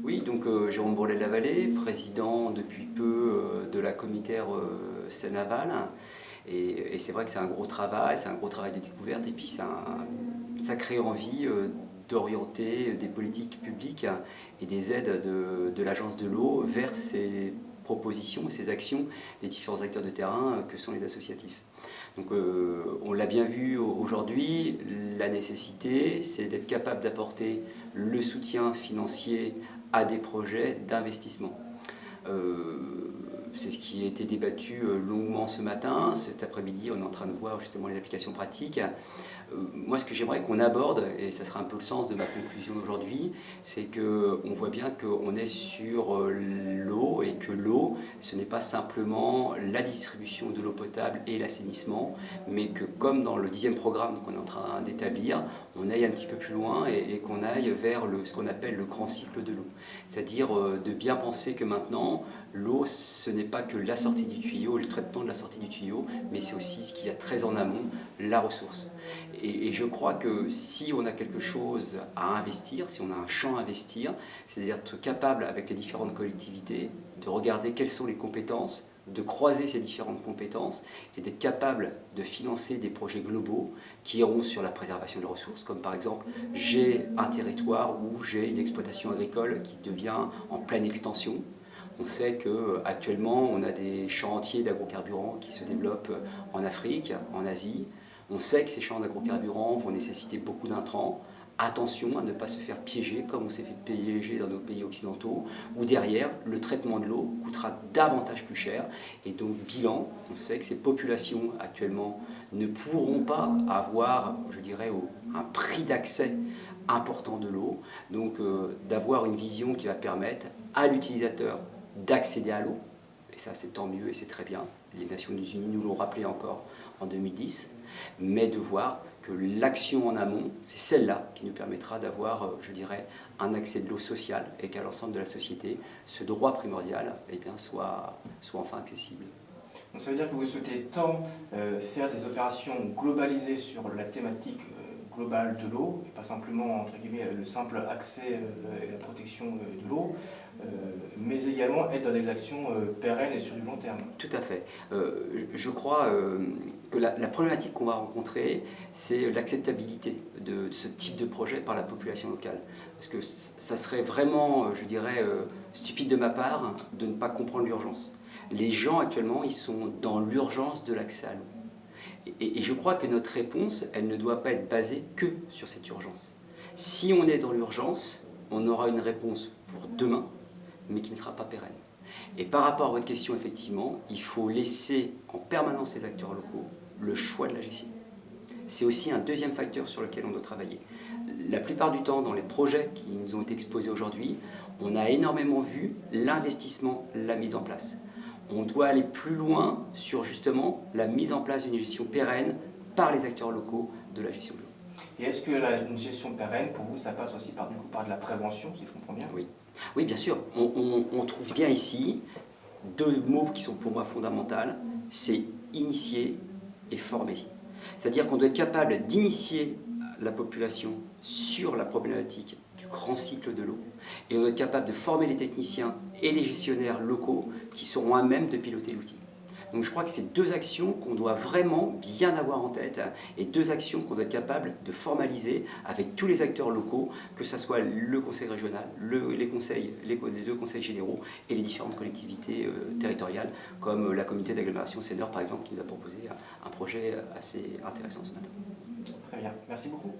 Oui, donc Jérôme Bourlet-Lavallée, président depuis peu de la comitaire Seine-Aval. Et c'est vrai que c'est un gros travail, c'est un gros travail de découverte, et puis ça crée envie d'orienter des politiques publiques et des aides de l'Agence de l'eau vers ces propositions et ces actions des différents acteurs de terrain que sont les associatifs. Donc on l'a bien vu aujourd'hui, la nécessité c'est d'être capable d'apporter le soutien financier à des projets d'investissement. C'est ce qui a été débattu longuement ce matin. Cet après-midi, on est en train de voir justement les applications pratiques. Moi, ce que j'aimerais qu'on aborde, et ça sera un peu le sens de ma conclusion d'aujourd'hui, c'est qu'on voit bien qu'on est sur l'eau et que l'eau, ce n'est pas simplement la distribution de l'eau potable et l'assainissement, mais que comme dans le 10e programme qu'on est en train d'établir, on aille un petit peu plus loin et qu'on aille vers ce qu'on appelle le grand cycle de l'eau. C'est-à-dire de bien penser que maintenant, l'eau, ce n'est pas que la sortie du tuyau, le traitement de la sortie du tuyau, mais c'est aussi ce qu'il y a très en amont, la ressource. Et je crois que si on a quelque chose à investir, si on a un champ à investir, c'est-à-dire être capable avec les différentes collectivités de regarder quelles sont les compétences, de croiser ces différentes compétences et d'être capable de financer des projets globaux qui iront sur la préservation des ressources, comme par exemple j'ai un territoire où j'ai une exploitation agricole qui devient en pleine extension. On sait qu'actuellement on a des champs entiers d'agrocarburants qui se développent en Afrique, en Asie. On sait que ces champs d'agrocarburants vont nécessiter beaucoup d'intrants. Attention à ne pas se faire piéger comme on s'est fait piéger dans nos pays occidentaux, où derrière, le traitement de l'eau coûtera davantage plus cher. Et donc, bilan, on sait que ces populations actuellement ne pourront pas avoir, je dirais, un prix d'accès important de l'eau. Donc, d'avoir une vision qui va permettre à l'utilisateur d'accéder à l'eau. Et ça, c'est tant mieux et c'est très bien. Les Nations Unies nous l'ont rappelé encore en 2010. Mais de voir que l'action en amont, c'est celle-là qui nous permettra d'avoir, je dirais, un accès de l'eau sociale et qu'à l'ensemble de la société, ce droit primordial soit enfin accessible. Donc ça veut dire que vous souhaitez tant faire des opérations globalisées sur la thématique globale de l'eau, et pas simplement, entre guillemets, le simple accès et la protection de l'eau, mais également être dans des actions pérennes et sur du long terme. Tout à fait. Je crois que la problématique qu'on va rencontrer, c'est l'acceptabilité de ce type de projet par la population locale. Parce que ça serait vraiment, je dirais, stupide de ma part de ne pas comprendre l'urgence. Les gens actuellement, ils sont dans l'urgence de l'accès à l'eau. Et je crois que notre réponse, elle ne doit pas être basée que sur cette urgence. Si on est dans l'urgence, on aura une réponse pour demain, mais qui ne sera pas pérenne. Et par rapport à votre question, effectivement, il faut laisser en permanence les acteurs locaux le choix de la gestion. C'est aussi un deuxième facteur sur lequel on doit travailler. La plupart du temps, dans les projets qui nous ont été exposés aujourd'hui, on a énormément vu l'investissement, la mise en place. On doit aller plus loin sur justement la mise en place d'une gestion pérenne par les acteurs locaux de la gestion de l'eau. Et est-ce que une gestion pérenne, pour vous, ça passe aussi par de la prévention, si je comprends bien? Oui. Oui, bien sûr. On trouve bien ici deux mots qui sont pour moi fondamentaux, c'est initier et former. C'est-à-dire qu'on doit être capable d'initier la population sur la problématique du grand cycle de l'eau et on doit être capable de former les techniciens et les gestionnaires locaux qui seront à même de piloter l'outil. Donc je crois que c'est deux actions qu'on doit vraiment bien avoir en tête et deux actions qu'on doit être capable de formaliser avec tous les acteurs locaux, que ce soit le conseil régional, les deux conseils généraux et les différentes collectivités territoriales, comme la communauté d'agglomération Sénor par exemple, qui nous a proposé un projet assez intéressant ce matin. Très bien, merci beaucoup.